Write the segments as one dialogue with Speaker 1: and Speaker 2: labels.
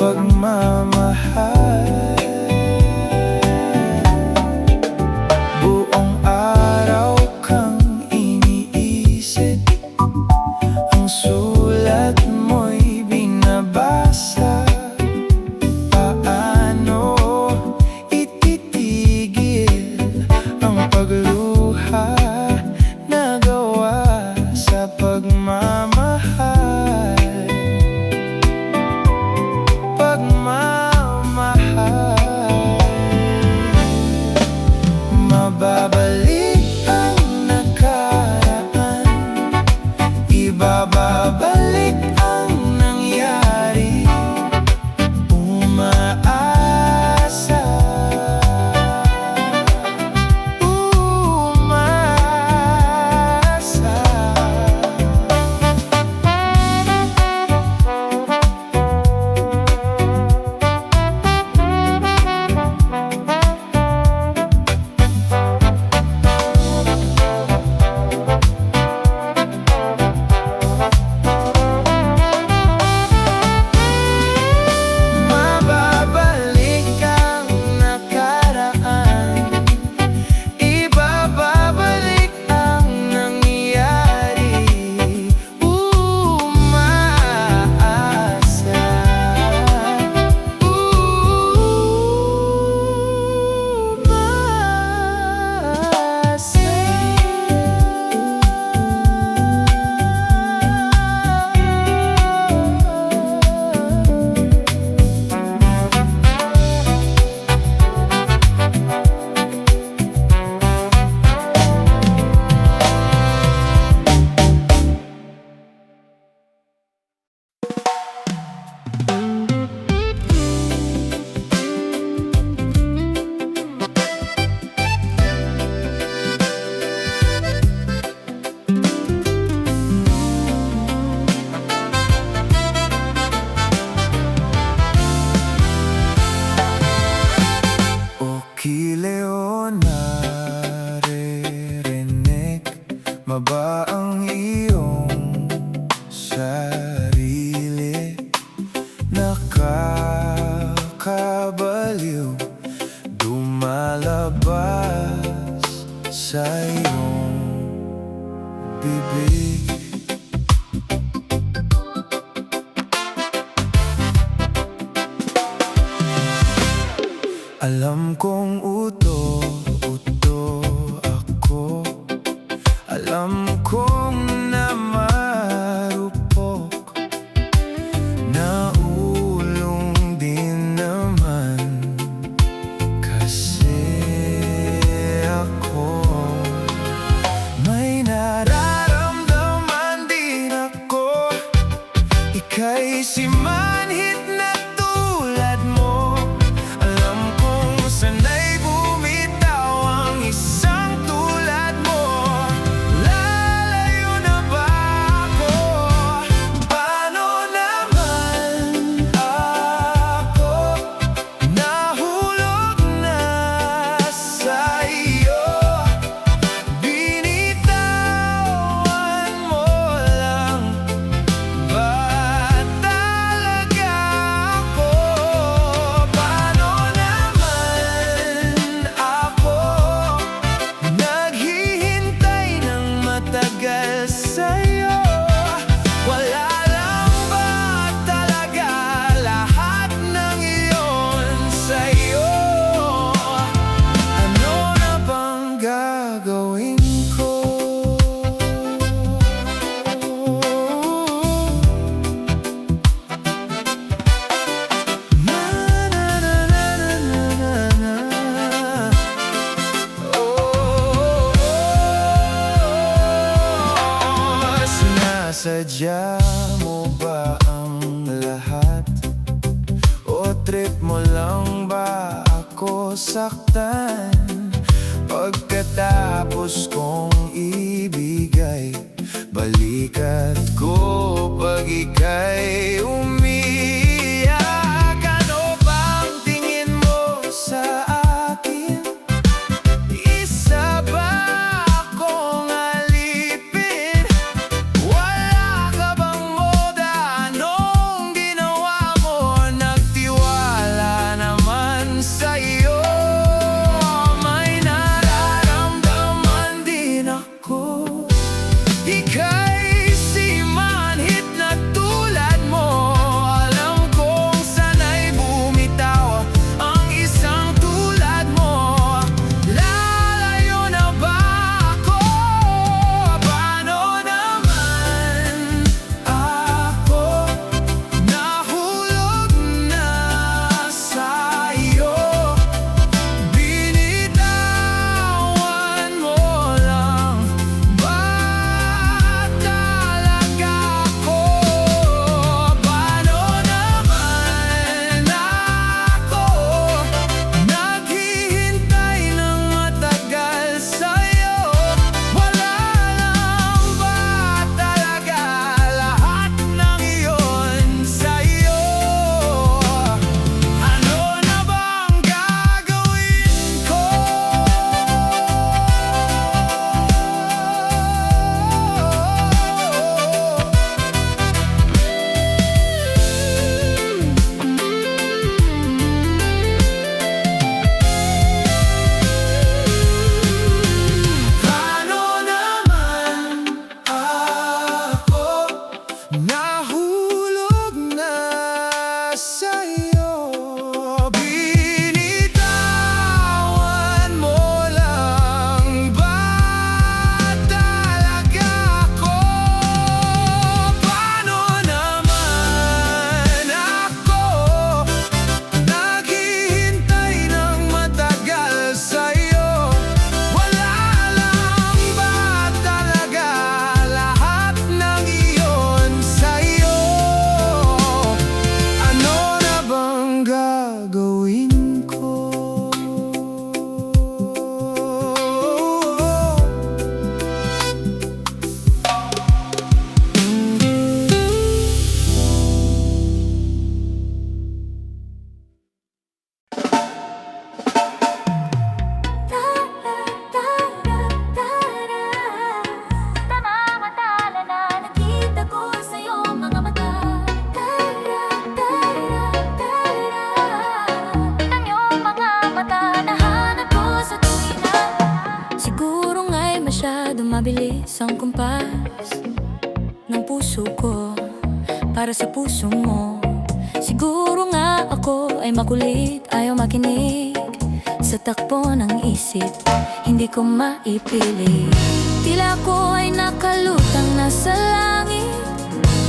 Speaker 1: pagmamahal. Buong araw kang iniisip, ang sulat mo'y binabasa. Paano ititigil ang pagluha na gawa sa pagmamahal? Mababalik ang nakaraan, ibababalik ang nangyari. Umaasa, umaasa. Mo ba ang iyong sarili? Nakakabaliw, dumalabas sa iyong bibig. Alam kong uto-uto ako, alam kong na marupok, naulong din naman kasi ako. May nararamdaman din ako, ika'y si manhit na tulad mo. Alam kong sana'y bumitaw ang isang tulad mo. Lalayo na ba ako? Paano naman ako nahulog na sa iyo? Binitawan mo lang ba talaga ako? Paano naman ako naghihintay ng matagal sa'yo? Wala lang ba talaga lahat ng iyon sa'yo? Ano na bang gagawin ko? Na na na na na na na. Sinasadya mo ba ang lahat? O trip mo lang ba ako saktan? Pagkatapos kong ibigay, balikat ko pag ika'y umiyak. Ano bang tingin mo sa akin? Isa ba akong alipin? Wala ka bang moda? Anong ginawa mo? Nagtiwala
Speaker 2: isang kumpas ng puso ko para sa puso mo. Siguro nga ako ay makulit, ayaw makinig sa takbo ng isip, hindi ko maipilit. Tila ko ay nakalutang nasa langit,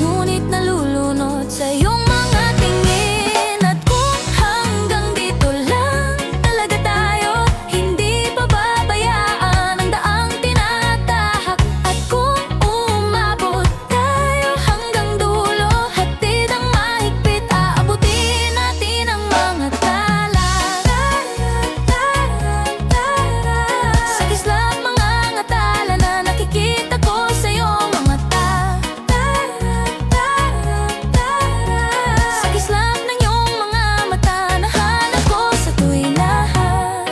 Speaker 2: ngunit nalulunod sa iyong mga tingin. At kung hanggang dito lang talaga tayo, hindi pababayaan ang daang tinatahak. At kung umabot tayo hanggang dulo, hatid ang mahigpit, aabutin natin ang mga tala. Sa kislap mga ngatala na nakikita ko sa iyong mga mata. Sa kislap ng iyong mga mata, nahanap ko sa tuwinahan.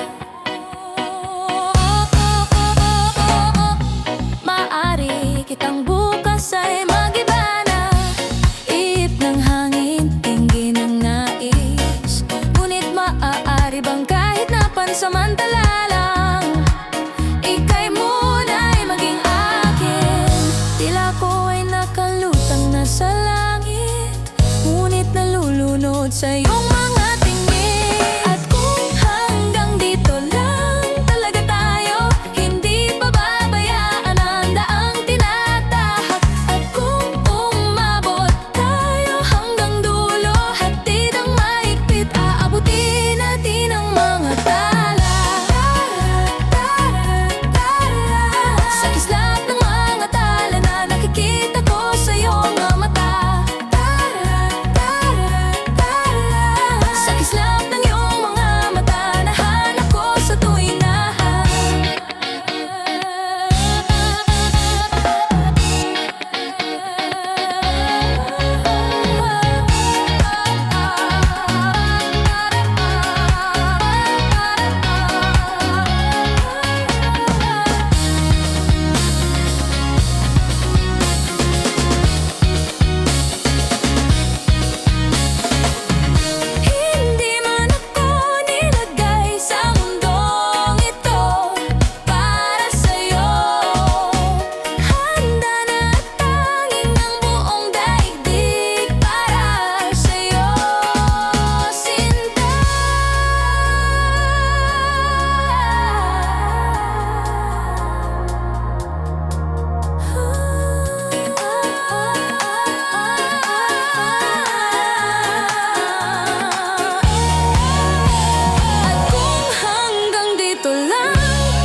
Speaker 2: Maaari kitang bukas ay mag-iba na, ihip ng hangin, tingin ng nais. Ngunit maaari bang kahit na pansamantala lang, ika'y muna'y maging akin? Tila ko ay nakalutang nasa langit, ngunit nalulunod sa iyong mga tingin. At kung hanggang dito lang talaga tayo, hindi pababayaan ang daang tinatahak. At kung umabot tayo hanggang dulo, hatid ang mahigpit, aabutin natin ang mga tala. Sa kislap ng mga tala na nakikita ko sa iyong mga mata. Sa kislap ng iyong mga mata, nahanap ko sa tuwinahan. Hindi man ako nilagay sa mundong ito para sa'yo. Handa na at tanging ang buong daigdig para sa'yo, sinta. At kung hanggang dito lang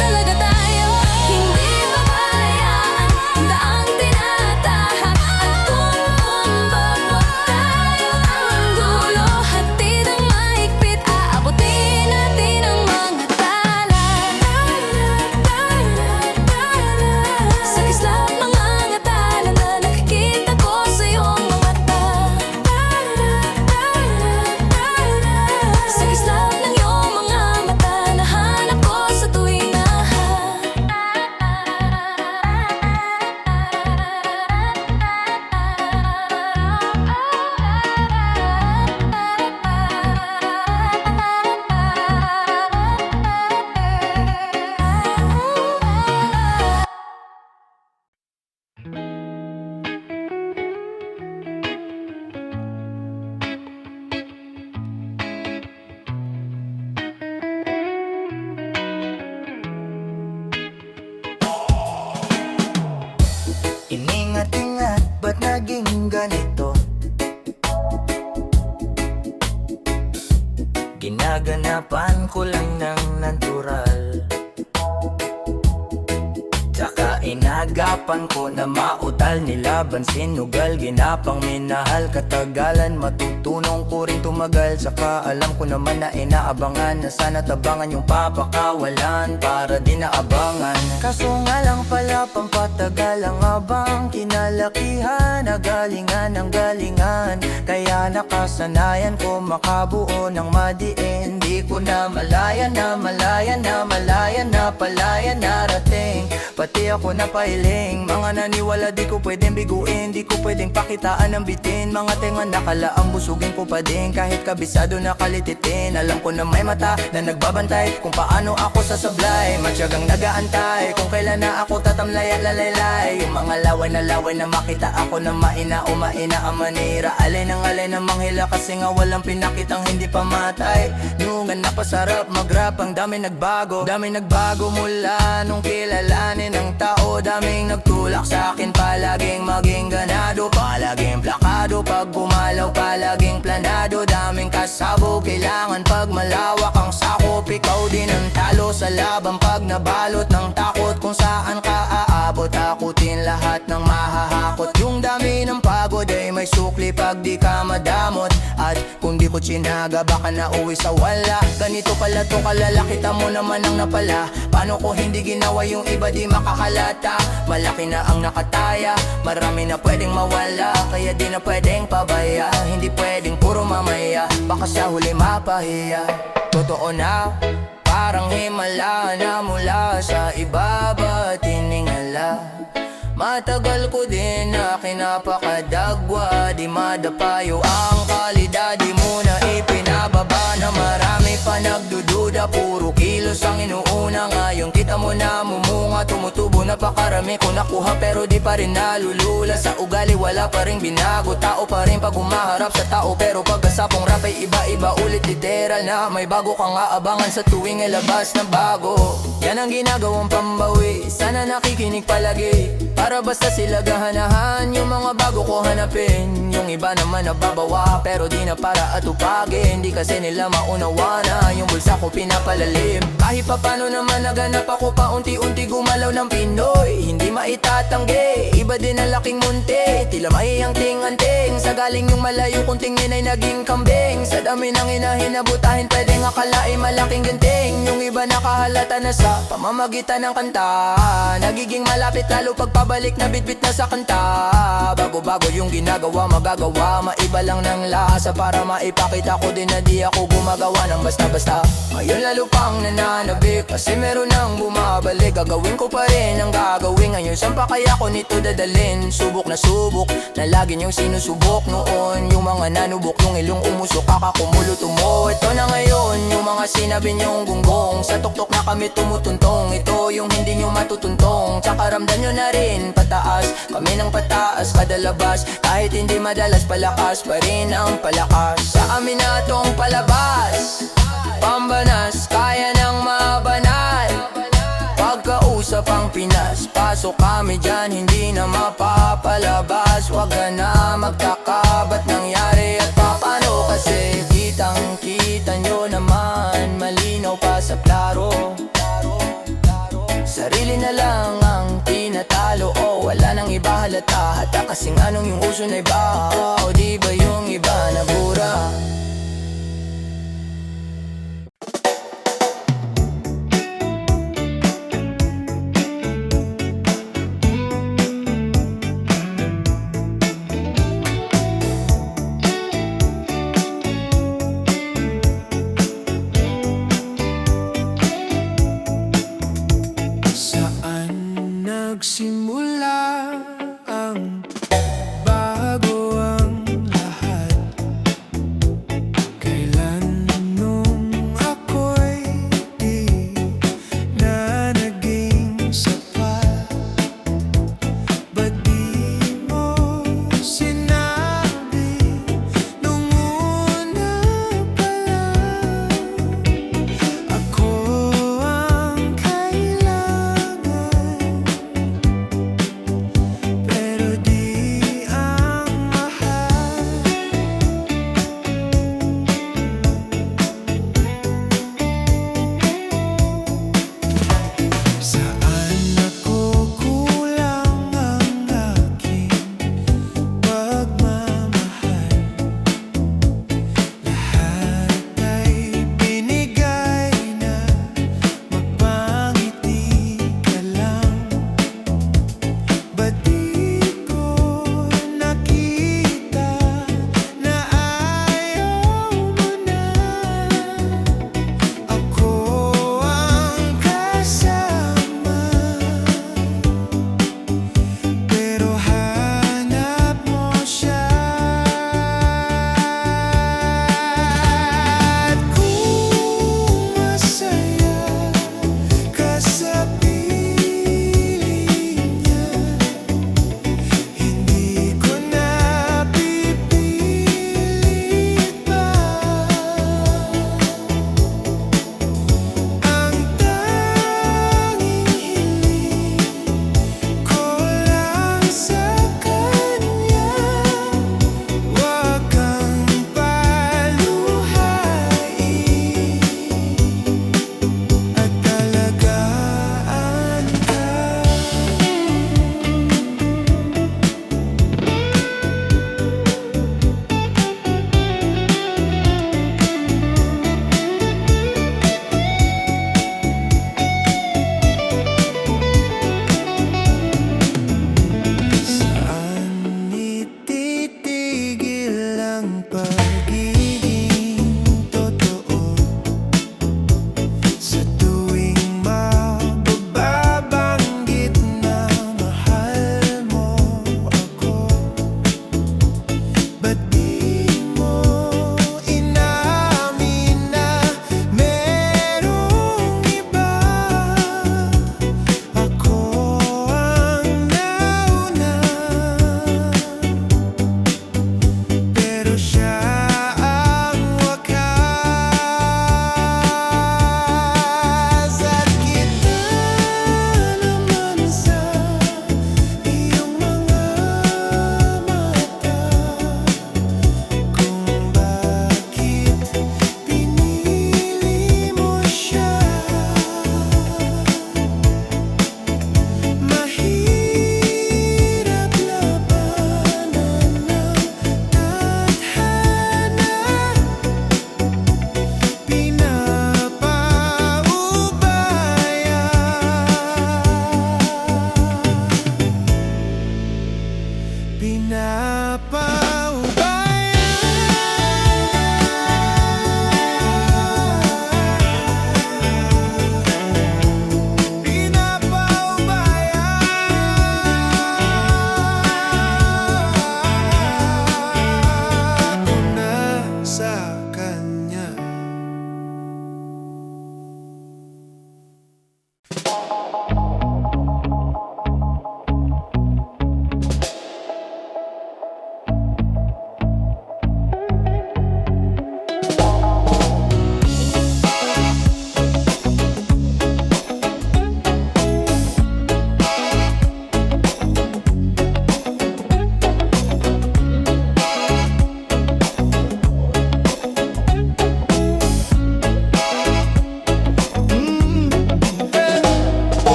Speaker 2: talaga tayo, hindi pabayaan ang daang tinatahak. At kung umabot tayo hanggang dulo, hatid ang mahigpit, aabutin natin ang mga tala. Sa kislap mga ngatala na nakikita ko sa iyong mga mata. Sa kislap ng iyong mga mata, nahanap ko sa tuwinahan.
Speaker 1: Iningat-ingat, ba't naging ganito? Ginaganapan ko lang ng natural, tsaka inagapan ko na mautal. Nilaban, sinugal, ginapang minahal. Katagalan, matutunong ko rin tumagal. Saka alam ko naman na inaabangan, na sana tabangan yung papakawalan para di naabangan. Kaso nga lang pala, pampatagal ang abang. Kinalakihan, nagalingan ang galingan. Kaya nakasanayan ko makabuo ng madiin. Di ko na malaya na, malaya na, malaya na, palaya narating. Pati ako napaya pahiling. Mga naniwala di ko pwedeng biguin, di ko pwedeng pakitaan ng bitin. Mga tenga nakalaang busugin ko pa din, kahit kabisado nakalititin. Alam ko na may mata na nagbabantay kung paano ako sasablay. Matyagang nagaantay kung kailan na ako tatamlay at lalaylay. Yung mga laway na makita ako na maina o maina ang manira. Alay ng manghila kasi nga walang pinakitang hindi pamatay. Nung napasarap mag-rap, ang dami nagbago mula nung kilalanin ng tao. Daming nagtulak sa akin, palaging maging ganado, palaging plakado. Pag gumalaw, palaging planado. Daming kasabog, kailangan pag malawak ang sakop. Ikaw din ang talo sa laban pag nabalot ng takot. Kung saan ka aabot, takutin lahat ng mahahakot. Yung dami ng pagod ay may sukli pag di ka madamot. At kung di ko tsinaga, baka nauwi sa wala. Ganito pala to kalala, kita mo naman ang napala. Paano ko hindi ginawa yung iba di makahalata? Malaki na ang nakataya, marami na pwedeng mawala. Kaya di na pwedeng pabaya, hindi pwedeng puro mamaya. Baka sa huli mapahiya. Totoo na, parang himala na mula sa ibaba tiningala. Matagal ko din na kinapakadagwa, di madapayo ang kalidad. Di mo na ipinababa na marami pa nagdududa. Puro kilos ang inuuna, ngayon kita mo na mumunga. Tumutubo na pakarami ko nakuha pero di pa rin nalulula. Sa ugali wala pa rin binago, tao pa rin pag humaharap sa tao. Pero pag asapong rap ay iba-iba ulit, literal na may bago kang aabangan sa tuwing ilabas ng bago. Yan ang ginagawang pambawi, sana nakikinig palagi. Para basta sila gahanahan, yung mga bago ko hanapin. Yung iba naman nababawa, pero di na para atupagin. Di kasi nila maunawa na yung bulsa ko pinapalalim. Kahit pa paano naman naganap ako pa unti-unti gumalaw ng Pinoy. Hindi maitatanggi, iba din ang laking munti. Tila may ang ting-anting, sa galing yung malayo kung tingin ay naging kambing. Sa dami ng inahinabutahin, pwedeng akalain malaking ginting. Yung iba nakahalata na sa pamamagitan ng kanta, nagiging malapit lalo pagpabalik na bitbit na sa kanta. Bago-bago yung ginagawa, magagawa, maiba lang ng lasa. Para maipakita ko din na di ako gumagawa ng basta-basta. Ngayon lalo pang nananabik, kasi meron nang bumabalik. Gagawin ko pa rin ang gagawin ngayon. Saan pa kaya ko nito dadalhin? Subok na lagi niyong sinusubok noon. Yung mga nanubok, yung ilong umusok, kakakumulot mo. Ito na ngayon, yung mga sinabi niyong gunggong. Sa tuktok na kami tumutuntong, ito yung hindi niyo matutuntong. Tsaka ramdam niyo na rin, pataas kami ng pataas kada labas. Kahit hindi madalas, palakas pa rin ang palakas. Sa amin na tong palabas, pambanas, kaya ng mabanal. Pagkausap ang Pinas, pasok kami dyan, hindi na mapapalabas. Wag ka na magtaka, ba't nangyari at paano? Kasi kitang-kita nyo naman, malinaw pa sa klaro. Sarili na lang ang tinatalo, o wala nang iba halata. Hata kasing anong yung uso na iba, o di ba yung iba na bura?
Speaker 3: Nagsimula ang bago ang lahat.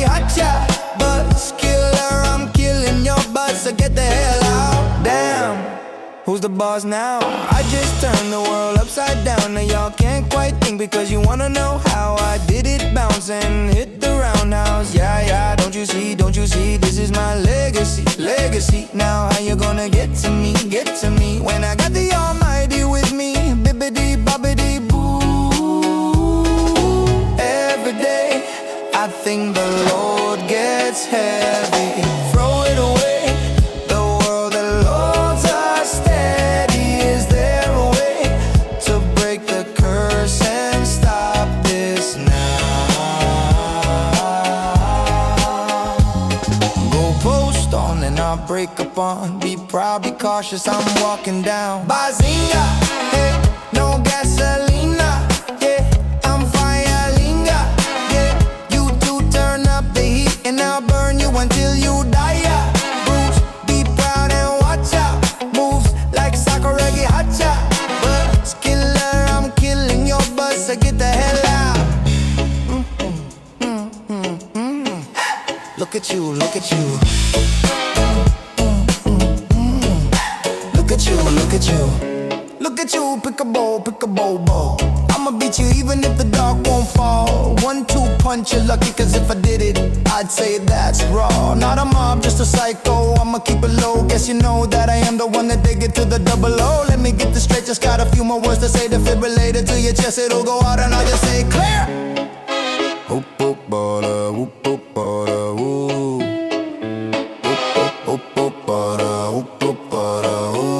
Speaker 1: hotcha. Buzz killer, I'm killing your buzz, so get the hell out. Damn, who's the boss now? I just turned the world upside down. Now y'all can't quite think because you wanna know how I did it. Bounce and hit the roundhouse. Yeah, yeah, don't you see, this is my legacy, legacy. Now how you gonna get to me, when I got the almighty with me? Bibbidi bobbidi boo. Every day I think the load gets heavy. Throw it away, the world that loads us steady. Is there a way to break the curse and stop this now? Go post on and I'll break up on. Be proud, be cautious, I'm walking down. Bazinga, hey, no gasolina. Yeah, I'm firelinga. Yeah, you two turn up the heat and I'll burn you until you die. Yeah, Bruce, be proud and watch out. Moves like Sakuragi Hacha. But killer, I'm killing your buzz, so get the hell out. Look at you, look at you. Look at you, look at you. Look at you, pick a bowl, bowl. I'ma beat you even if the dog won't fall. 1-2 punch, you're lucky, cause if I did it, I'd say that's raw. Not a mob, just a psycho, I'ma keep it low. Guess you know that I am the one that they get to the double O. Let me get this straight, just got a few more words to say. Defibrillator to your chest, it'll go out and I'll just say clear. Whoop, whoop, bada, whoop, whoop, bada, whoop. Whoop, whoop, whoop, bada, whoop, whoop, bada, whoop.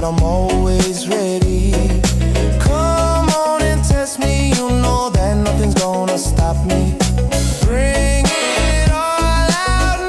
Speaker 1: I'm always ready. Come on and test me. You know that nothing's gonna stop me. Bring it all out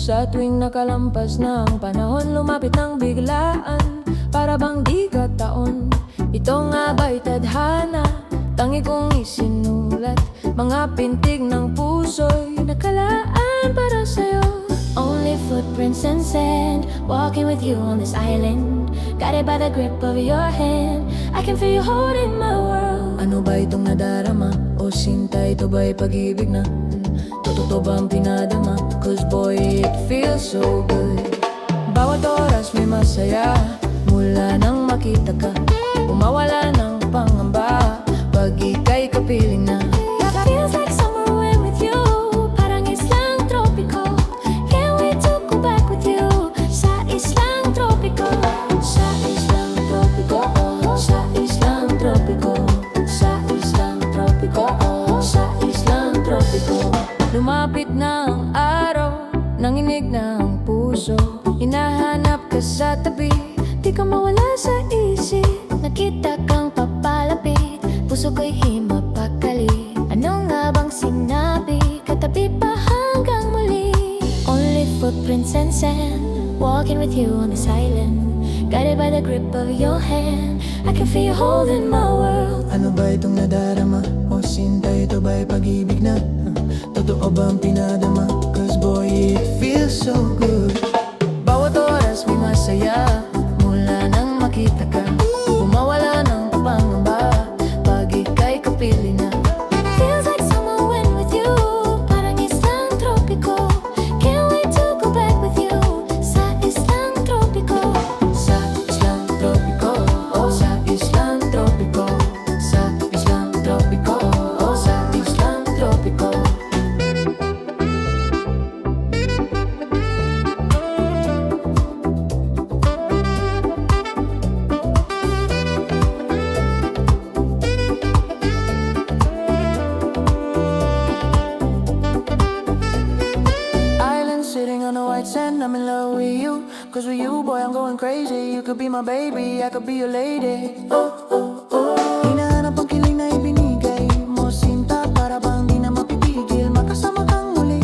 Speaker 3: Sa tuwing nakalampas na ang panahon, lumapit ng biglaan, para bang di kataon. Ito nga ba'y tadhana, tangi kong isinulat, mga pintig ng puso'y nakalaan para sa'yo.
Speaker 2: Only footprints and sand, walking with you on this island, guided by the grip of your hand. I can feel you holding my world.
Speaker 3: Ano ba itong nadarama? O sinta, ito ba'y pag-ibig na? Totoo ba ang pinadama? Cause boy, it feels so good. Bawat oras may masaya, mula nang makita ka, umawala ng pangamba, pag ika'y kapiling na.
Speaker 2: Feels like summer when with you, parang islang tropiko. Can't wait to go back with you, sa islang tropiko.
Speaker 3: Sa islang tropiko, sa islang tropiko, sa islang tropiko, sa islang tropiko. Lumapit na ang araw, nanginig na ang puso, hinahanap ka sa tabi,
Speaker 2: Di ka mawala sa isip, nakita kang papalapit, puso ko'y himapakali. Ano nga bang sinabi, katabi pa hanggang muli? Only footprints and sand, walking with you on this island, guided by the grip of your hand. I can feel you holding my world.
Speaker 3: Ano ba itong nadarama? O sinta, ito ba'y pag-ibig na? Totoo ba ang pinadama? Cause boy, it feels so good. Bawat oras may masaya, mula nang makita ka, umawala ng pangamba, pag ika'y kapiling na.
Speaker 2: Feels like summer when with you, parang islang tropiko. Can't wait to go back with you, sa islang tropiko.
Speaker 3: Sa islang tropiko, oh sa islang tropiko, sa islang tropiko, oh sa islang tropiko. Island sitting on the white sand, I'm in love with you. Cause with you, boy, I'm going crazy. You could be my baby, I could be your lady. Oh, oh, oh. Hinahanap ang kiling na ibinigay mo, sinta, para bang di na mapipigil. Makasama kang muli,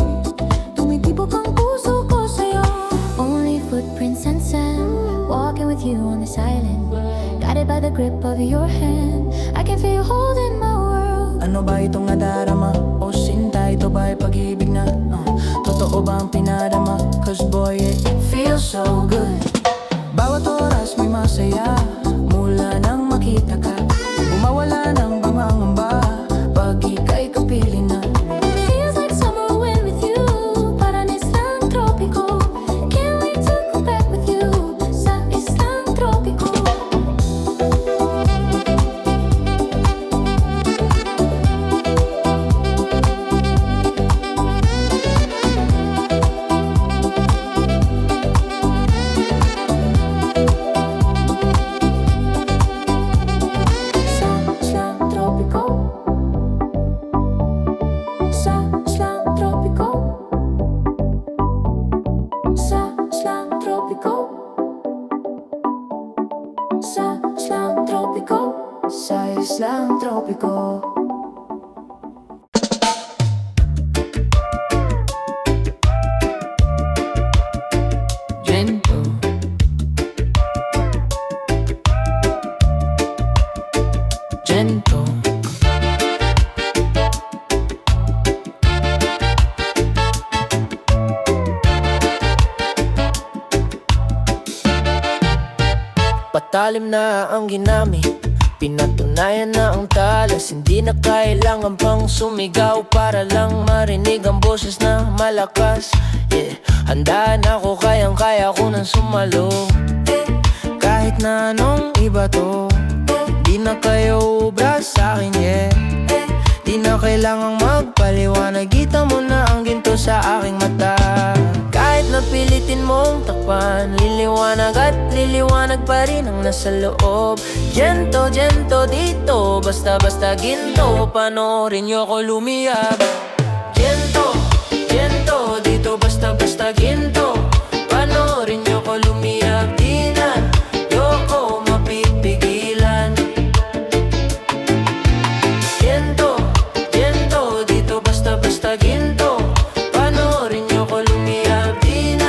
Speaker 3: tumitibok ang puso ko sa'yo.
Speaker 2: Only footprints and sand, walking with you on this island, guided by the grip of your hand. I can feel you holding my world.
Speaker 3: Ano ba itong nadarama? O sinta, ito ba'y pag-ibig na? Totoo ba ang pinadama? Cause boy, it feels so good. Bawat oras may masaya, mula nang makita ka, umawala ng pangangamba, pag ika'y kapiling na.
Speaker 2: Feels like summer when with you, parang islang tropiko. Can't wait to go back with you, sa islang tropiko. Sa islang tropiko, sa islang tropiko, sa islang tropiko,
Speaker 3: Sa islang tropiko. Gento. Gento. Patalim na ang ginamit, pinatunayan na ang talas. Hindi na kailangan pang sumigaw para lang marinig ang boses na malakas. Yeah, handa na ako, kayang-kaya ko nang sumalo. Kahit na anong iba to, di na kayo ubra sa'kin, yeah. Di na kailangang magpaliwanag, kita mo na ang ginto sa aking mata. Kahit napilitin mong takpan, liliwanag at liliwanag pa rin ang nasa loob. Gento, gento dito, basta-basta ginto, panoorin niyo ko lumiyab. Gento, gento dito, basta-basta ginto, panoorin niyo ko lumiyab. Di na yoko mapipigilan. Gento, gento dito, basta-basta ginto, panoorin niyo ko lumiyab. Di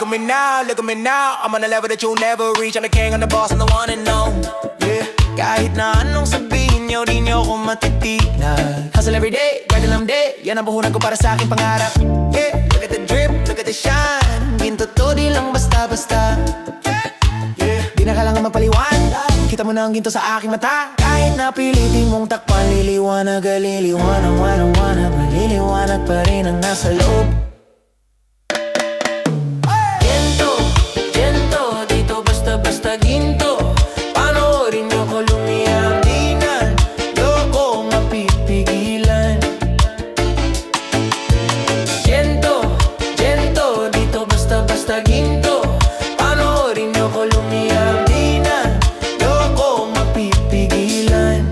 Speaker 4: at me now, look at me now. I'm on a level that you'll never reach. I'm the king, I'm the boss, I'm the one and know. Yeah, kahit na anong sabihin nyo, di nyo ko matitignan. Hustle every day, grind till I'm dead. Yan ang puhunan ko para sa aking pangarap. Yeah, look at the drip, look at the shine. Ginto to, di lang basta-basta. Yeah, di na kailangan magpaliwanag. Kita mo na ang ginto sa aking mata. Kahit na pilitin mong takpan, liliwanag, liliwanag, wanag, maliliwanag pa rin ang nasa loob.
Speaker 3: Ginto, ginto, dito basta-basta ginto. Panoorin nyo ko lumiyang di na loko mapipigilan. Ginto, ginto, dito basta-basta ginto. Panoorin nyo ko lumiyang di na loko mapipigilan.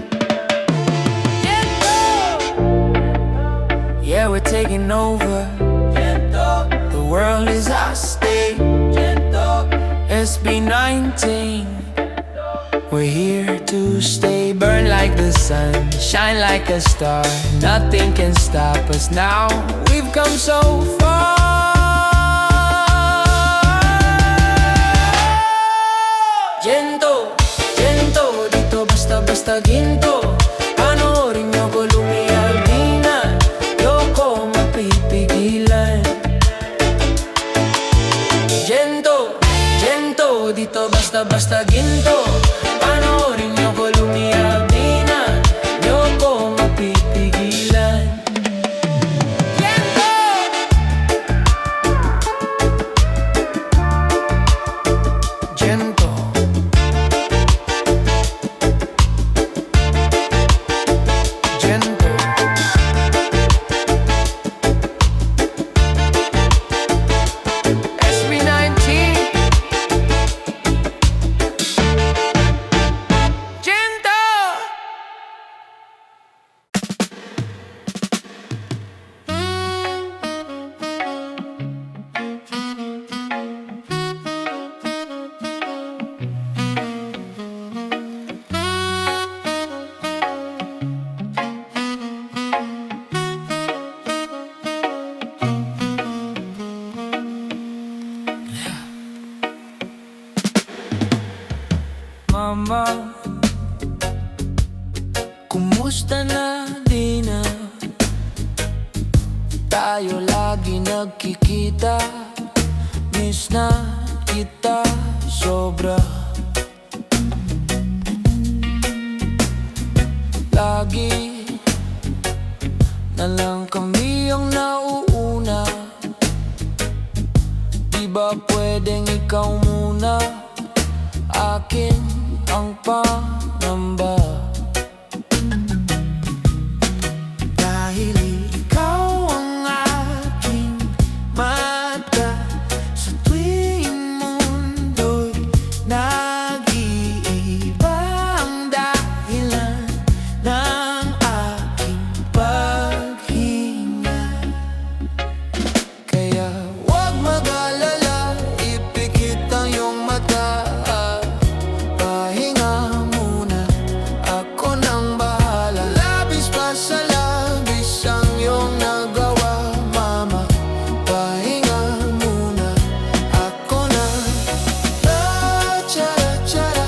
Speaker 3: Yeah, we're taking over. The world is our state. SB19, we're here to stay. Burn like the sun, shine like a star. Nothing can stop us now. We've come so far. Ginto, ginto, dito basta-basta ginto. Panoorin nyo ko lumiyag di na loko mapipigilan. Ginto, ginto, dito basta-basta ginto. Panoorin nyo ko lumiyag di na loko mapipigilan. Ginto!
Speaker 4: Ginto, ginto.
Speaker 3: SB19, ginto! Mama, kumusta na di na tayo lagi nagkikita? Miss na kita sobra. Lagi na lang kami ang nauuna. Di ba pwedeng ikaw muna? Akin ang pangamba.
Speaker 4: Dahil ikaw ang aking mata. Sa tuwing mundo'y nag-iiba ang dahilan ng aking paghinga.
Speaker 3: Kaya huwag mag-alala, ipikit ang iyong mata. Pahinga muna, ako nang bahala. Labis pa sa labis ang iyong nagawa, mama. Pahinga muna, ako na. La chara chara,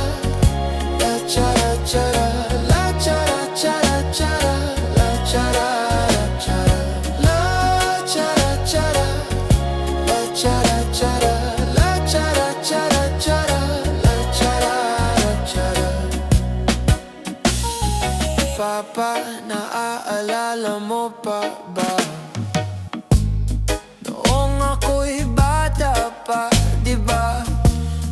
Speaker 3: la chara chara, la chara chara chara, la chara chara, la chara chara, la chara chara, la chara chara chara, la chara chara. Papa, naaalala mo pa ba? Noong ako'y bata pa, di ba?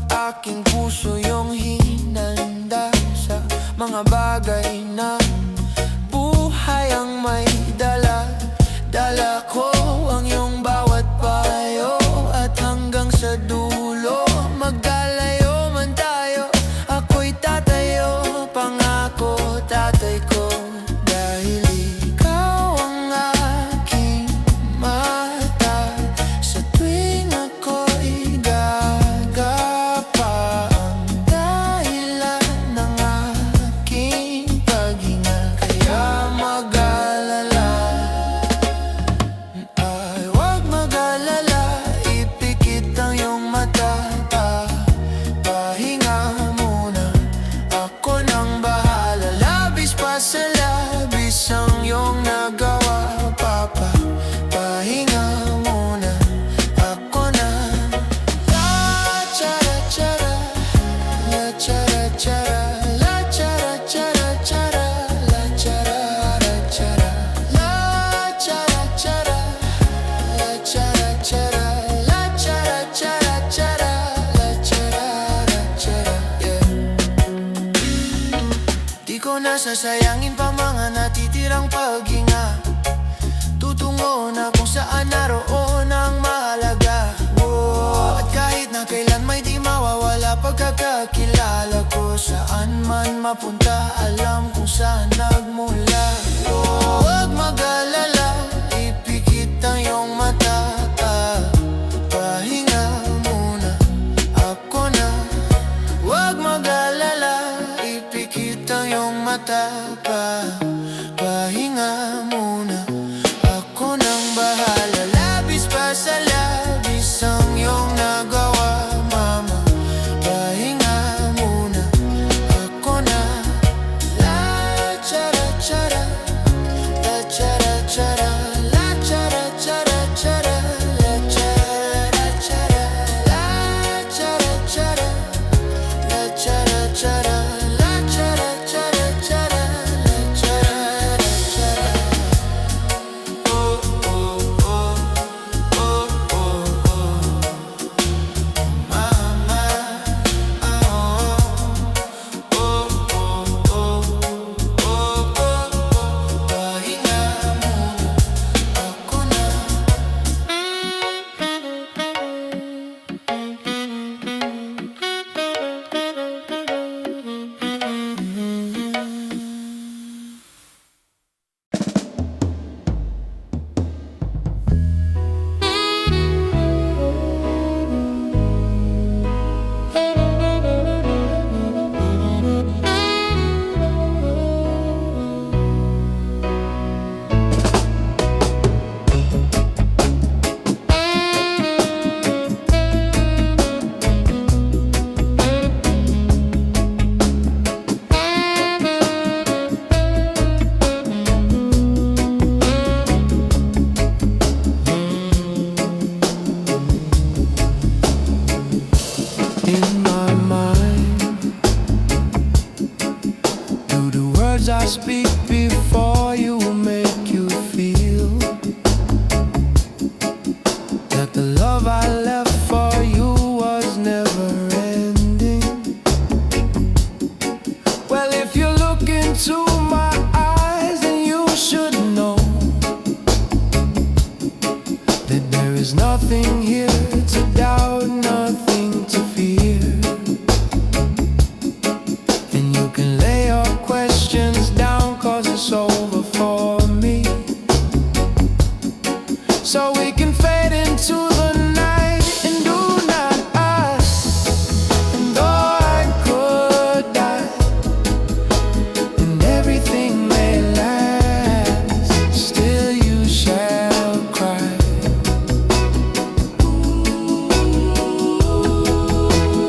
Speaker 3: Aking puso yung hinanda sa mga bagay na buhay ang may dala. Dala ko ang iyong bawat payo at hanggang sa dulo magkalayo man tayo. Ako'y tatayo, pangako tatay ko. Dahil ikaw ang
Speaker 5: Sasayangin pa mga natitirang paghinga, tutungo na kung saan naroon ang mahalaga. At kahit na kailan may di mawawala pagkakakilala ko, saan man mapunta alam kung saan nagmula. Huwag mag-alala, ipikit ang iyong mata, pahinga muna, ako na. Huwag mag-alala, ipikit ang iyong mata, pahinga muna, ako nang bahala. Labis pa sa labis ang iyong nagawa, mama, pahinga muna, ako na. La chara chara, la chara chara, la chara chara chara, la chara chara, la chara chara, la chara chara, la chara chara chara, la chara chara. Oh oh oh, oh oh oh, mama, oh oh oh oh, oh oh, pahinga muna, ako na. In my mind, do the words I speak before you make you feel that the love I left for you was never ending? Well, if you look into my eyes, then you should know that there is nothing here to doubt, nothing to fear. And you can lay your questions down, 'cause it's over for me. So we can fade into the night and do not us. And though I could die and everything may last, still you shall cry.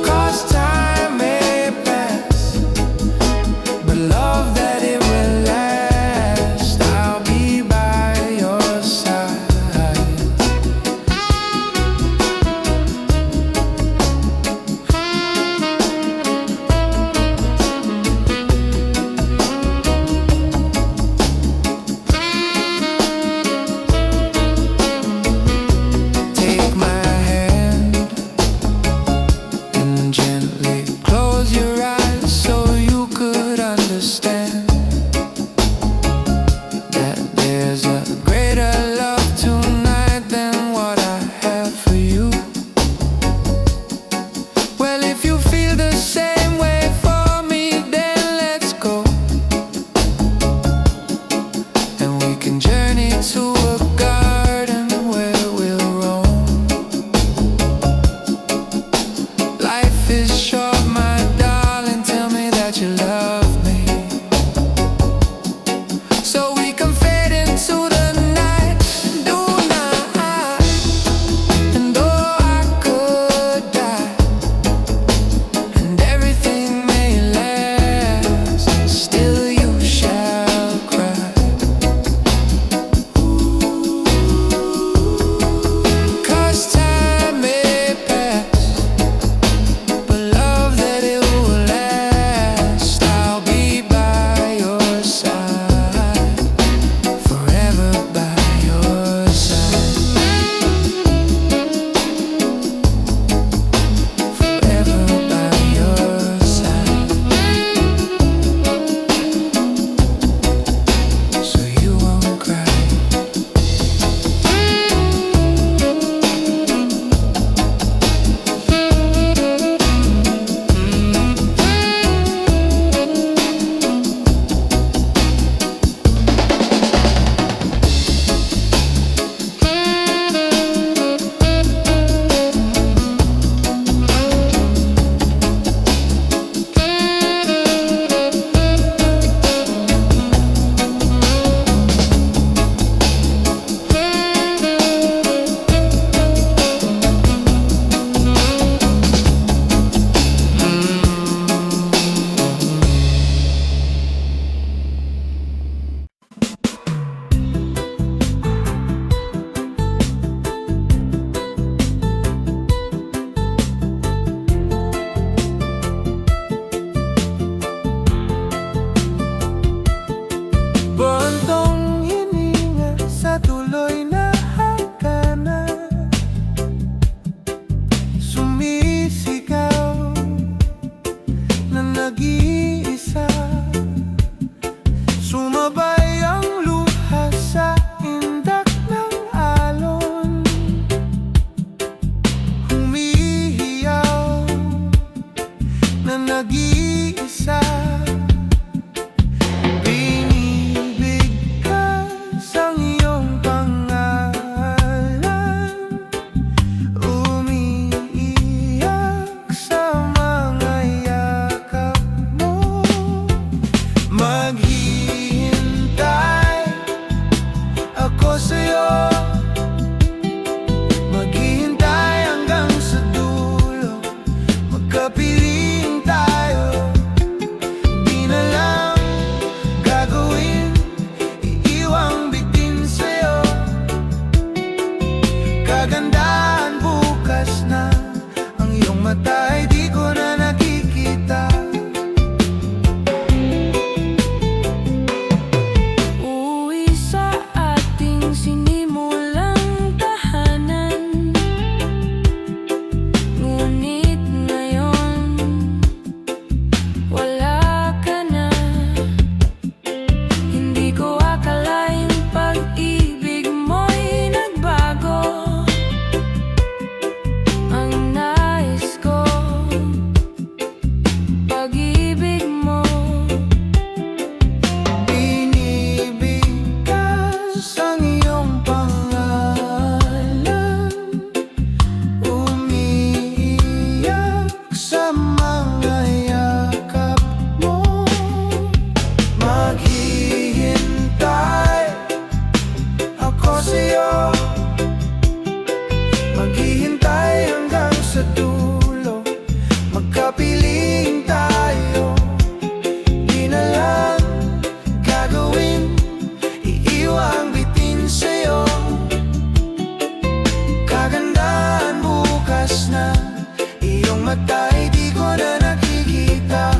Speaker 5: 'Cause time may pass, but love that it will last, I'll be by your side. sa dulo, magkapiling tayo. Di na lang gagawin, iiwang bitin sa'yo. Kagandahan bukas na, iyong mata'y di ko na nakikita.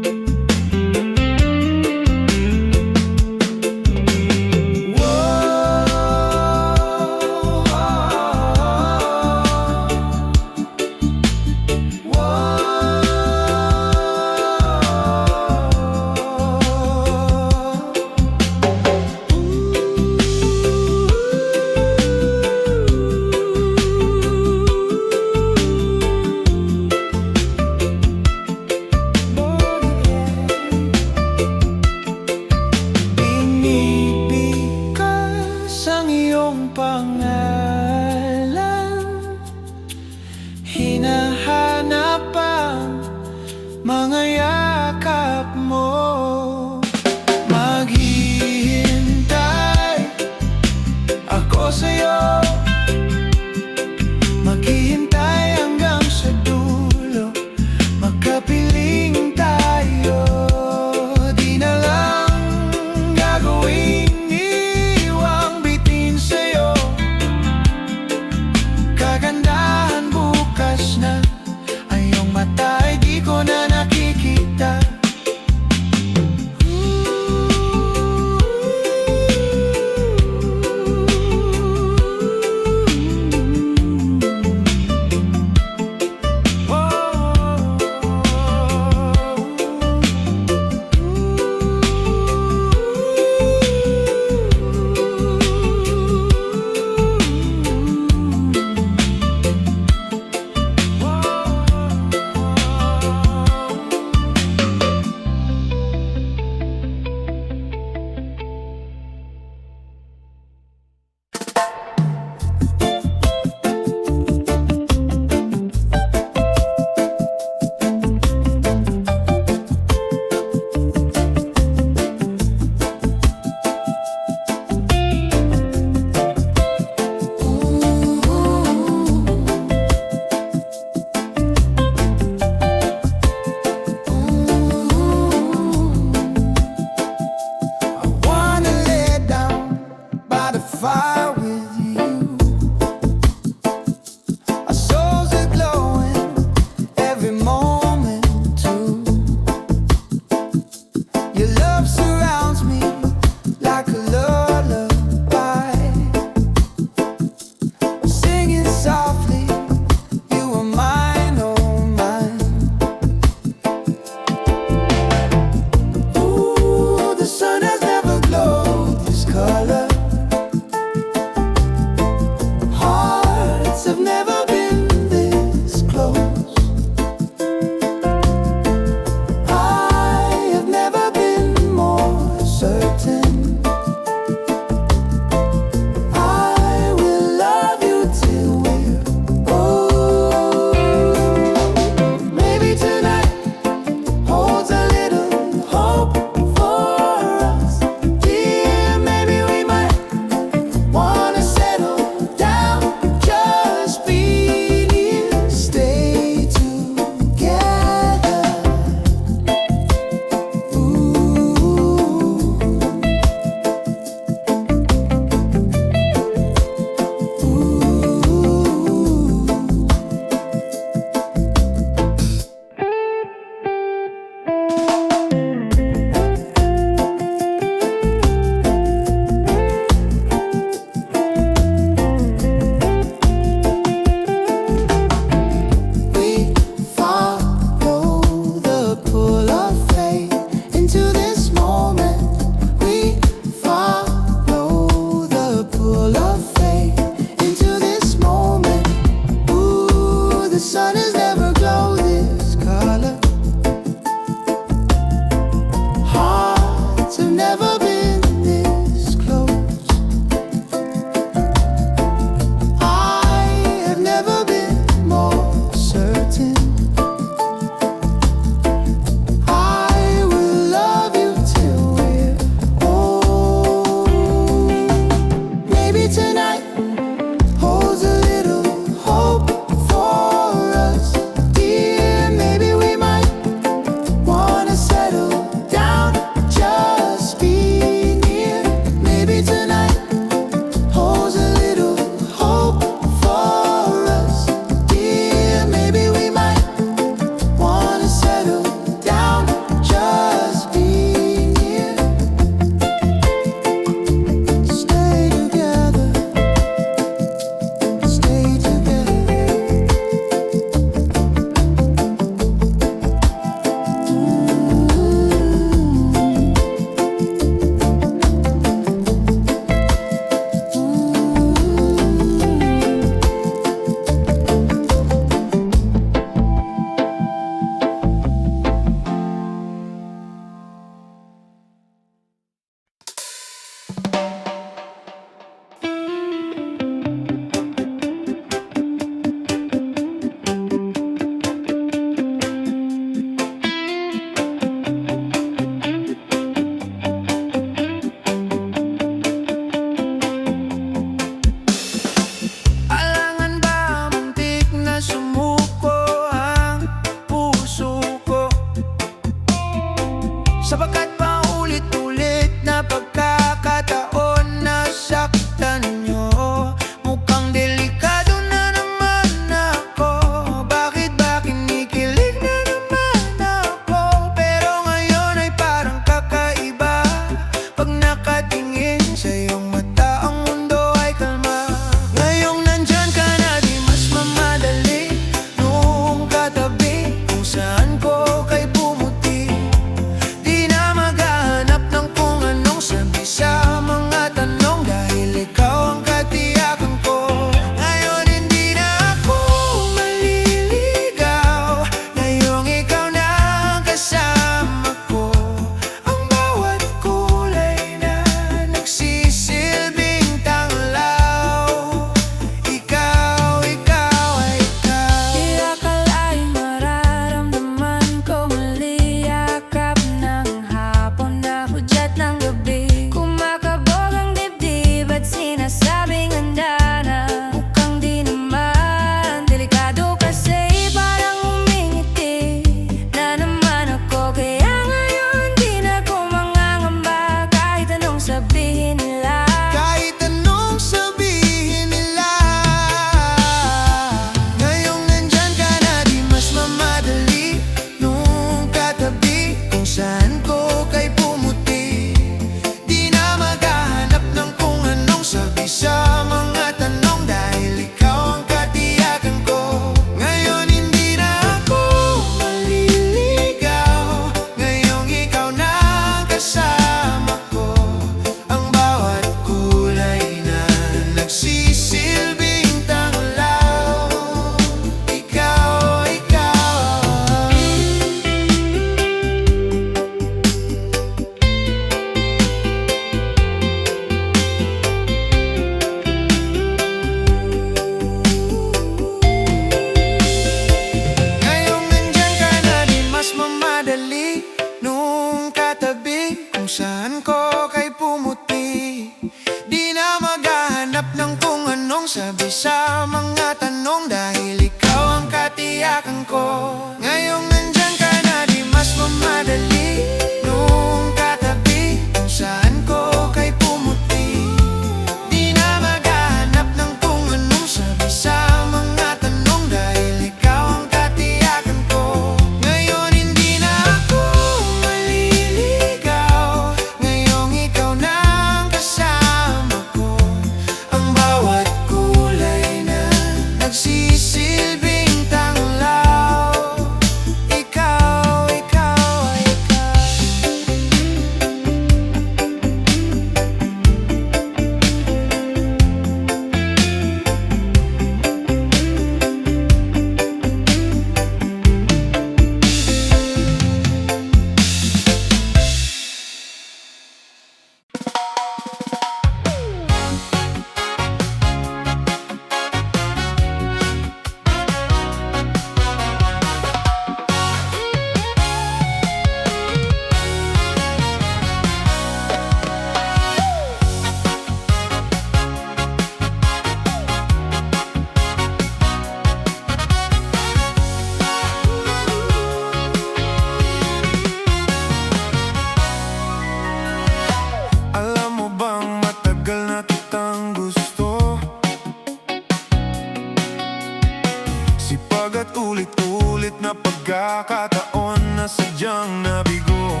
Speaker 5: na sadyang nabigo.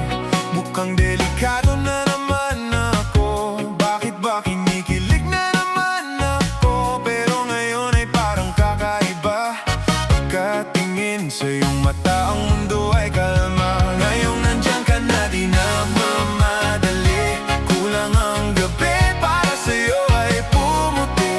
Speaker 5: Mukhang delikado na naman ako. Bakit ba kinikilig na naman ako? Pero ngayon ay parang kakaiba. Pagkatingin sa iyong mata, ang mundo ay kalma. Ngayong nandyan ka na, di na mamadali. Kulang ang gabi para sa'yo ay pumuti.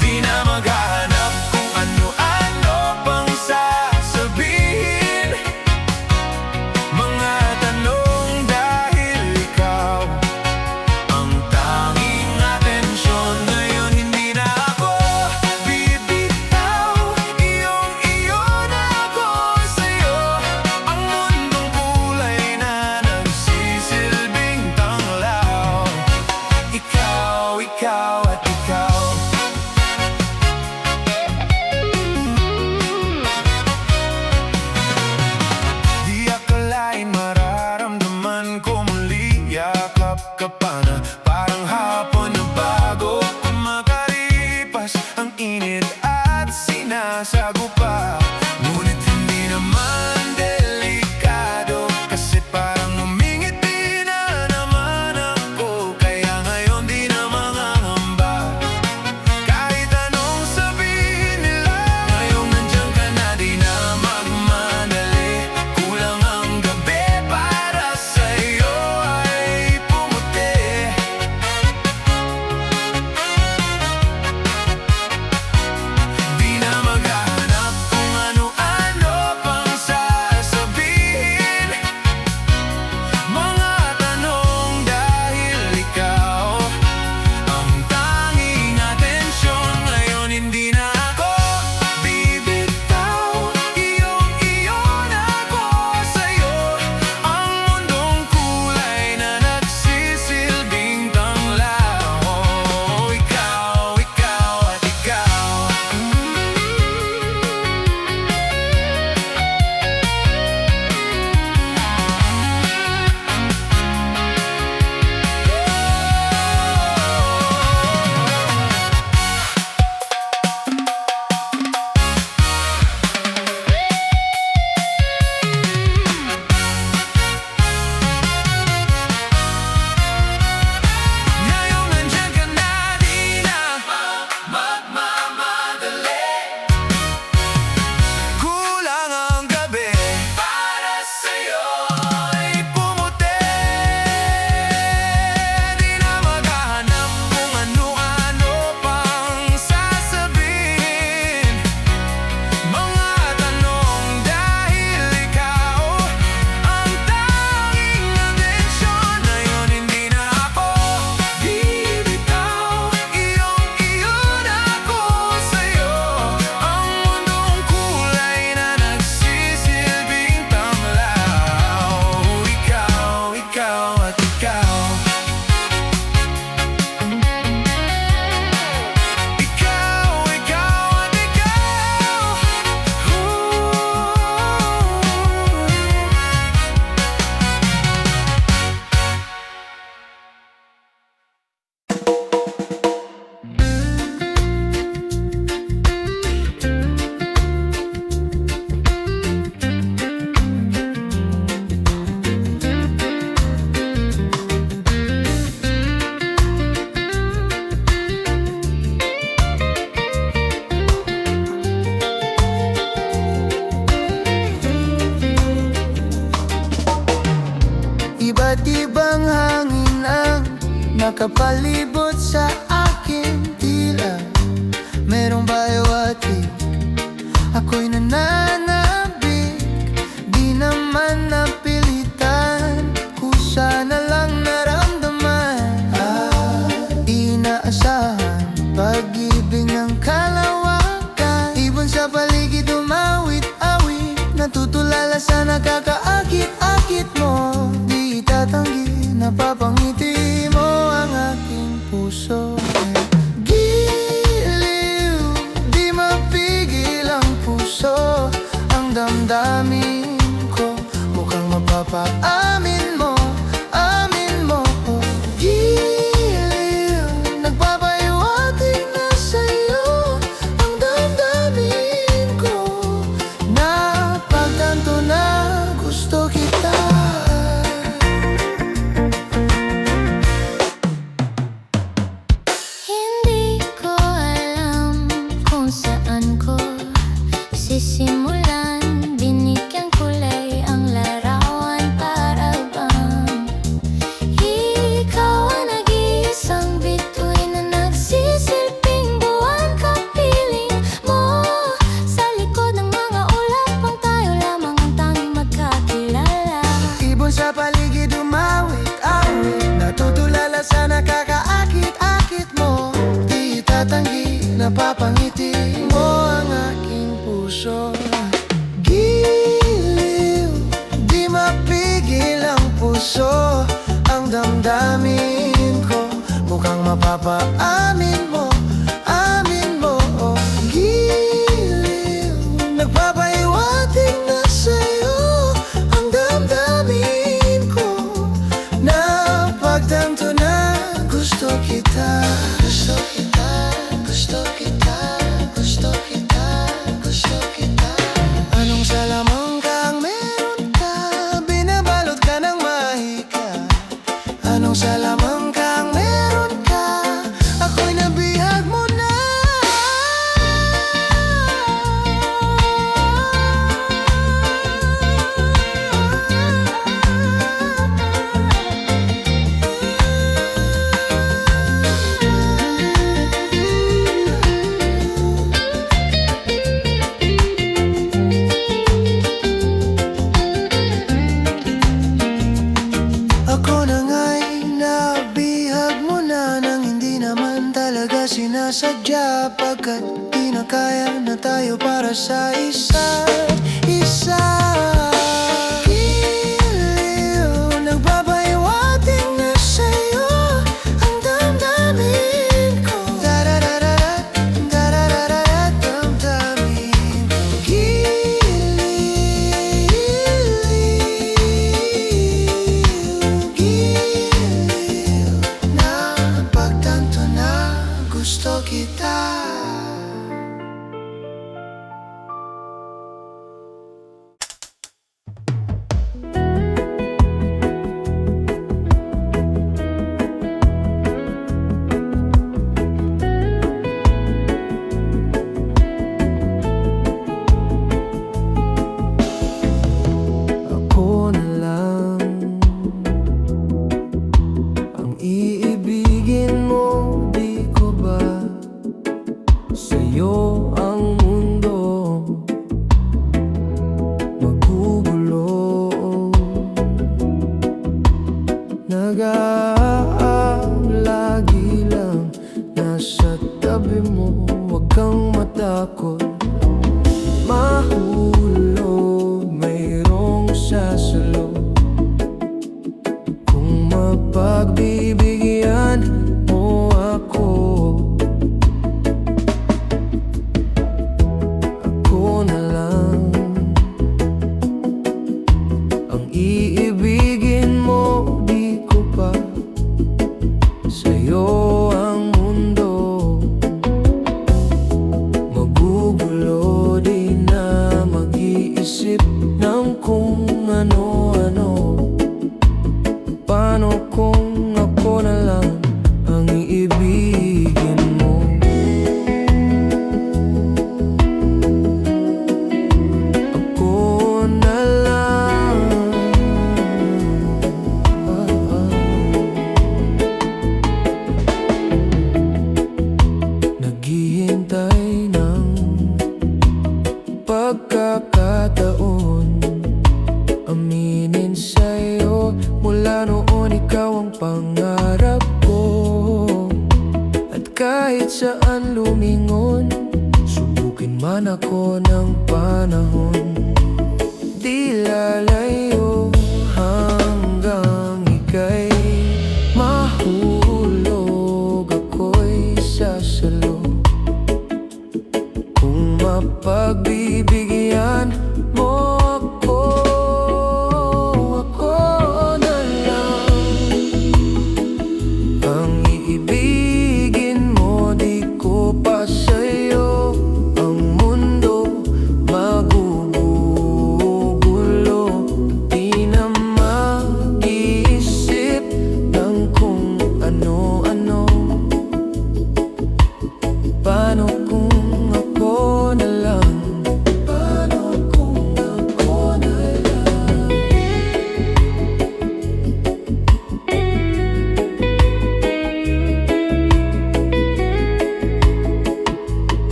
Speaker 5: Di na maghahanap kung ano-ano pang sasabihin. Mga tanong dahil ikaw ang tanging atensyon. Ngayon hindi na ako bibitaw. Iyong-iyo na ako sa'yo. Ang mundong kulay na nagsisilbing tanglaw. Ikaw, ikaw at ikaw. Di akalain mararamdaman ko muli. Yakap ka pa na parang hapon na bago kumakaripas ang init at sinasagupa. Ngunit hindi naman delikado, kasi parang umingiti na naman ako. Kaya ngayon di na mangangamba. Kahit anong sabihin nila, ngayong nandiyan ka na, di na magmadali. Kulang ang gabi para sa'yo ay pumuti. Di na maghahanap kung ano-ano pang sasabihin. Mga tanong dahil ikaw ang tanging atensyon. Ngayon hindi na ako bibitaw. Iyong-iyo na ako sa'yo. Ang mundong kulay na nagsisilbing tanglaw. Ikaw, ikaw at ikaw. Ngayong nandiyan ka na, di na magmamadali. Kulang ang gabi para sa'yo ay pumuti. Di na maghahanap kung ano-ano pang sasabihin. Mga tanong dahil ikaw ang tanging atensyon. Ngayon hindi na ako bibitaw. Iyong-iyo na ako sa'yo. Ang mundong kulay na nagsisilbing tanglaw. Ikaw, ikaw at ikaw. Ikaw, ikaw at ikaw. Iba't ibang hangin ang nakapalibot sa akin. Tila merong bayawati, ako'y nananabik. Di naman napilitan, kusa na lang naramdaman. Inaasahan, pag-ibig ng kalawakan. Ibon sa paligid umawit-awit, natutulala sa nakakaakit-akit mo. Di itatanggi, napapangiti mo ang aking puso. Giliw, di mapigil ang puso. Ang damdamin ko, mukhang mapapaamin mo. Amin mo, giliw, nagpapaiwating na sa'yo. napapangiti mo ang aking puso. Giliw, di mapigil ang puso. Ang damdamin ko, mukhang mapapaamin mo, amin mo. Giliw, nagpapahiwatig na sa'yo ang damdamin ko. Napagtanto na gusto kita, gusto kita, gusto kita, gusto kita, gusto kita. Anong salamangka ang meron ka? Binabalot ka ng mahika. Anong salamangka ang meron ka? Ako'y nabihag mo na. Ako na nga'y nabihag mo na nang hindi naman talaga sinasadya. Pagkat di na kaya na tayo para sa isa't isa. Giliw, nagpapahiwatig na sa'yo ang damdamin ko. Dararararat, dararararat, damdamin ko. Giliw, napagtanto na gusto kita. Ako na lang ang iibigin mo, di ko ba sa'yo ang mundo magugulo. Nag-aalagi lang nasa tabi mo, huwag kang matakot mahulog, mayroong sasalo. Kung mapagbibigyan mo ako, ako na lang ang iibigin mo, di ko pa sa'yo ang mundo magugulo. Di na mag-iisip ng kung ano-ano. Paano kung ako na lang ang iibigin mo? Ako na lang. Naghihintay ng pagkakataon aminin sa'yo. Mula noon ikaw ang pangarap ko. At kahit saan lumingon, subukin man ako ng panahon, di lalayo hanggang ika'y mahulog. Ako'y sasalo kung mapagbibigyan mo ako. Ako na lang ang iibigin mo, di ko pa sa'yo ang mundo magugulo.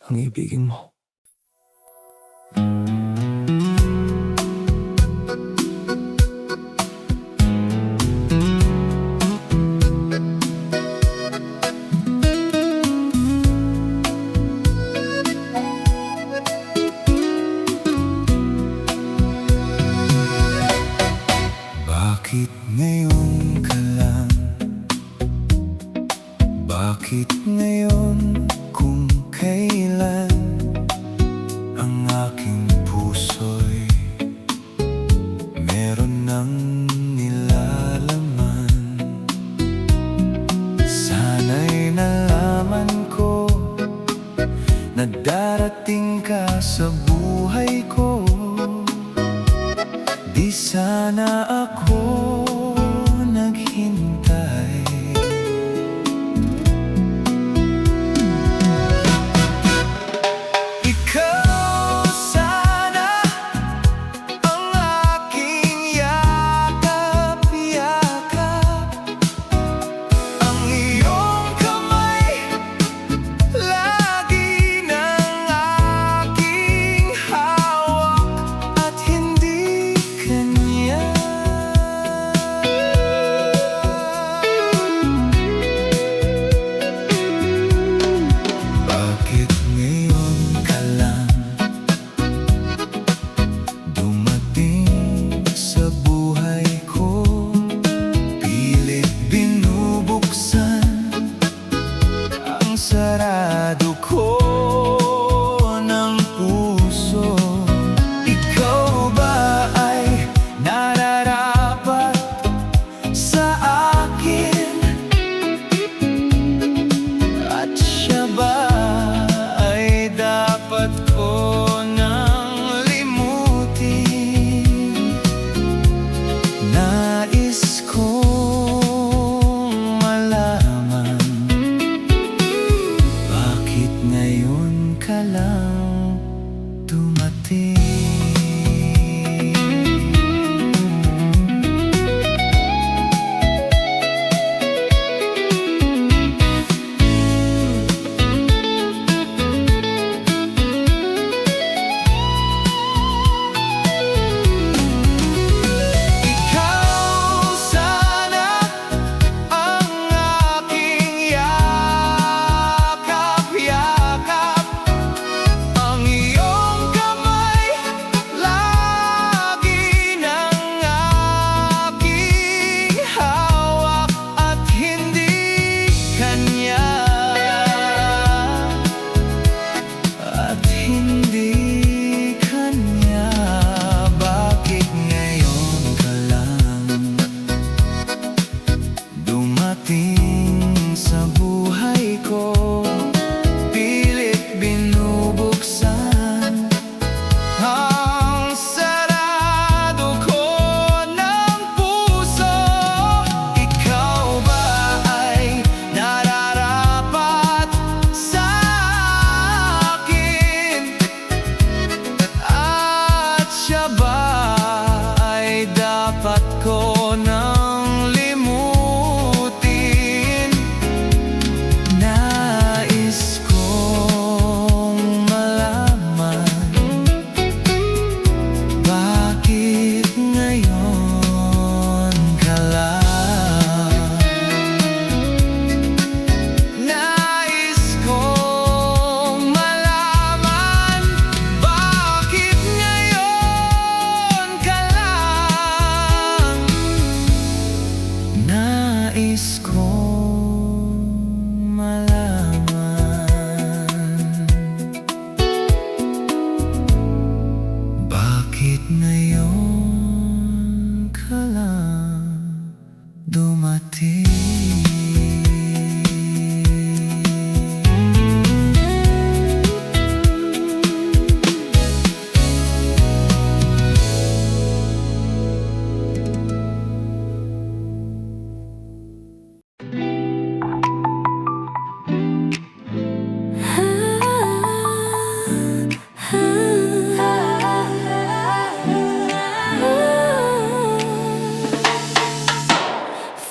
Speaker 6: ang ibigin mo.
Speaker 5: Bakit ngayon ka lang? Bakit ngayon kung kailan ang aking puso'y meron ng nilalaman? Sana'y nalaman ko na darating ka sa buhay ko. Di sana ako naghintay. Ikaw sana ang aking yakap-yakap, ang iyong kamay lagi ng aking hawak at hindi kanya. Bakit ngayon ka lang dumating sa buhay ko? Pilit binubuksan ang sarado ko ng puso. Ikaw ba ay nararapat sa akin? At siya ba ay dapat ko nang limutin? Nais kong malaman, bakit ngayon ka lang dumating? Ikaw sana ang aking yakap-yakap, ang iyong kamay lagi ng aking hawak at hindi kanya. At hindi kanya. Bakit ngayon ka lang dumating sa buhay ko? Pilit binubuksan ang sarado ko ng puso. Ikaw ba ay nararapat sa akin? At siya ba ay dapat ko nang limutin? Nais kong malaman, bakit ngayon ka lang? Nais kong malaman, bakit ngayon ka lang? Nais kong malaman, bakit ngayon ka lang dumating?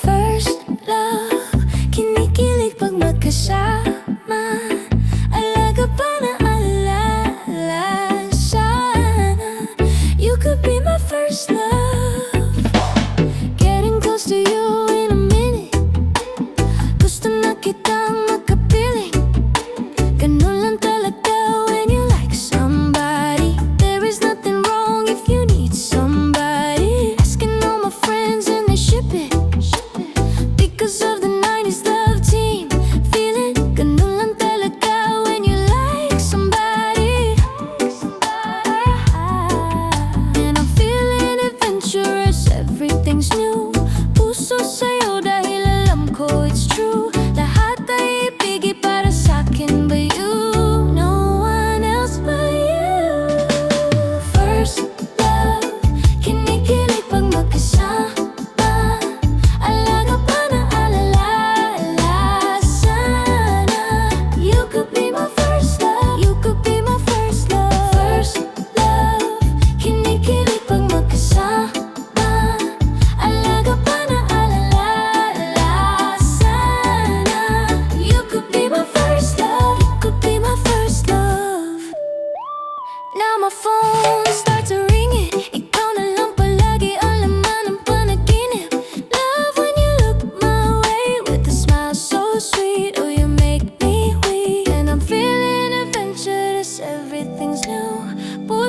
Speaker 2: First love, kinikilig pag magkasama. Alaga pa na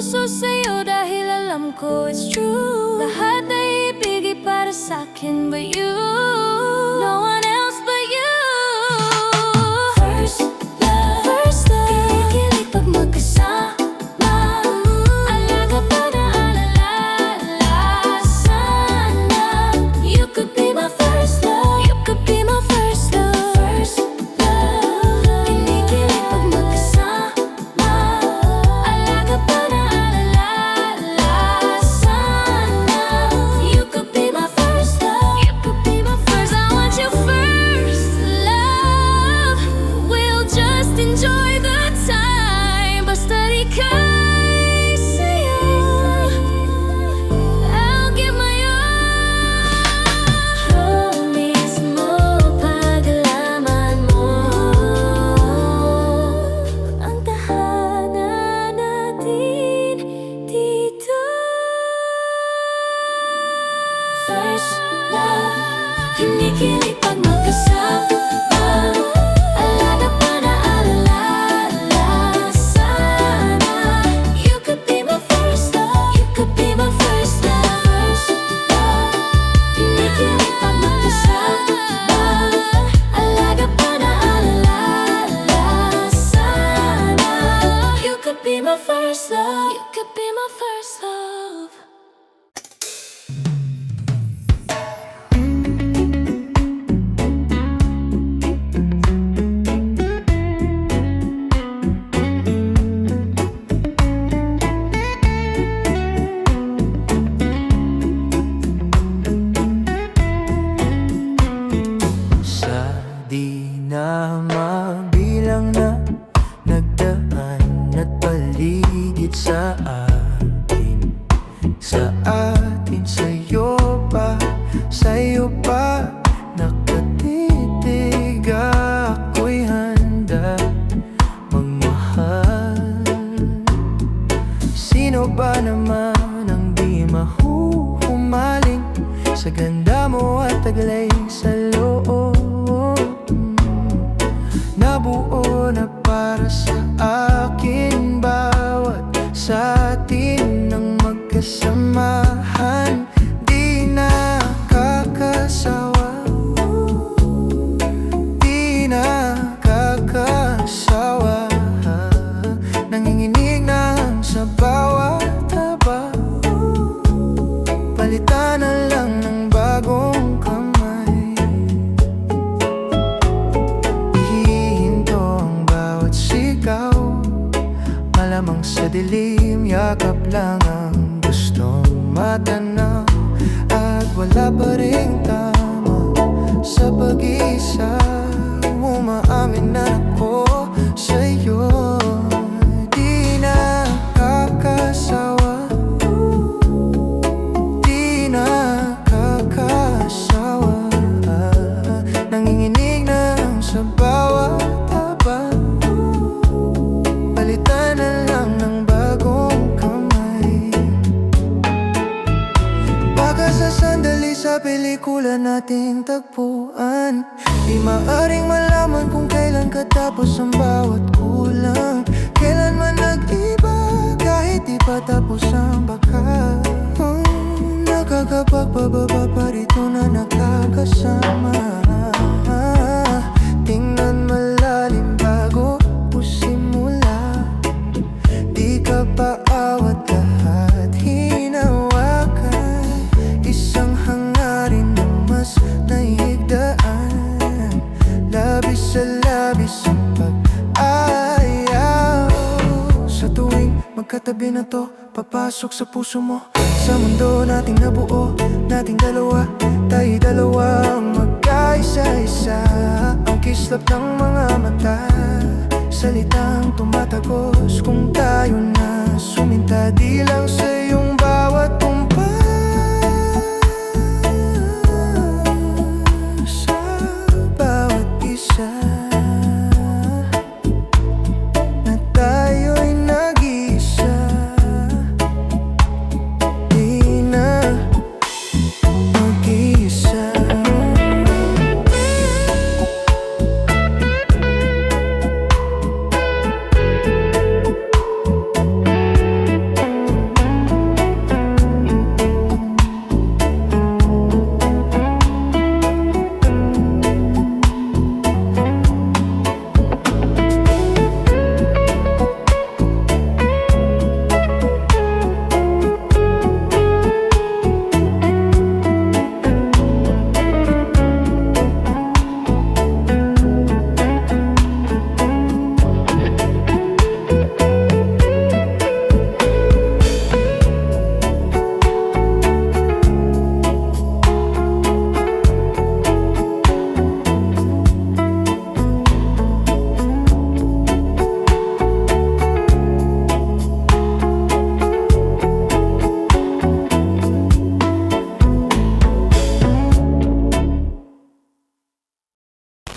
Speaker 2: puso sa'yo dahil alam ko it's true. Lahat ay ibigay para sa'kin but you, no one else but you. First love, kinikilig pag magkasama. Alaga pa na alala sana. You could be my first love, you could be my first love. First love, kinikilig pag magkasama. Alaga pa na alala sana. You could be my first love, you could be my first. I want you first love. We'll just enjoy the time. Basta't ika'y sa'yo, I'll give my all. Promise mo pag-alaman mo ang tahanan natin dito. First love, kinikilig pag magkasama. Alaga pa na alala sana. You could be my first love, you could be my first love. First love, kinikilig pag magkasama. Alaga pa na alala sana. You could be my first love, you could be my first love.
Speaker 1: Sa di na mabilang na nagdaan at paligid sa atin. Sa atin, sa'yo pa nakatitig. Ako'y handa magmahal. Sino ba naman ang di mahuhumaling sa ganda mo at taglay sa loob? Nabuo na para sa akin bawat sa atin ng magkasamahan. Di nakakasawa, di nakakasawa. Nanginginig na sa bawat taba. Palitan na lang ng bagong kamay. Ihihinto ang bawat sigaw. Malamang sa dilim, yakap lang ang gustong matanaw. At wala pa ring tama sa pag-isa. Umaamin na ako sa'yo. Di nakakasawa, di nakakasawa. Nanginginig na sa bawat taba. Palitan na lang ng bagong kamay. Baka sa sandali sa pelikula nating tagpuan, di maaring malaman kung kailan katapos ang bawat kulang. Kailan man nag-iba kahit di pa tapos ang baka. Nakakapagpababa pa rito na nakakasama. Tingnan malalim bago simula. Di ka paawat, lahat hinawakan. Isang hangarin na mas naihigdaan. Labis sa labis ang pag-ayaw. Sa tuwing magkatabi na to, papasok sa puso mo. Sa mundo nating nabuo, nating dalawa. Tayo'y dalawa ang magkaisa-isa. Ang kislap ng mga mata, salitang tumatagos. Kung tayo na suminta, di lang sa'yo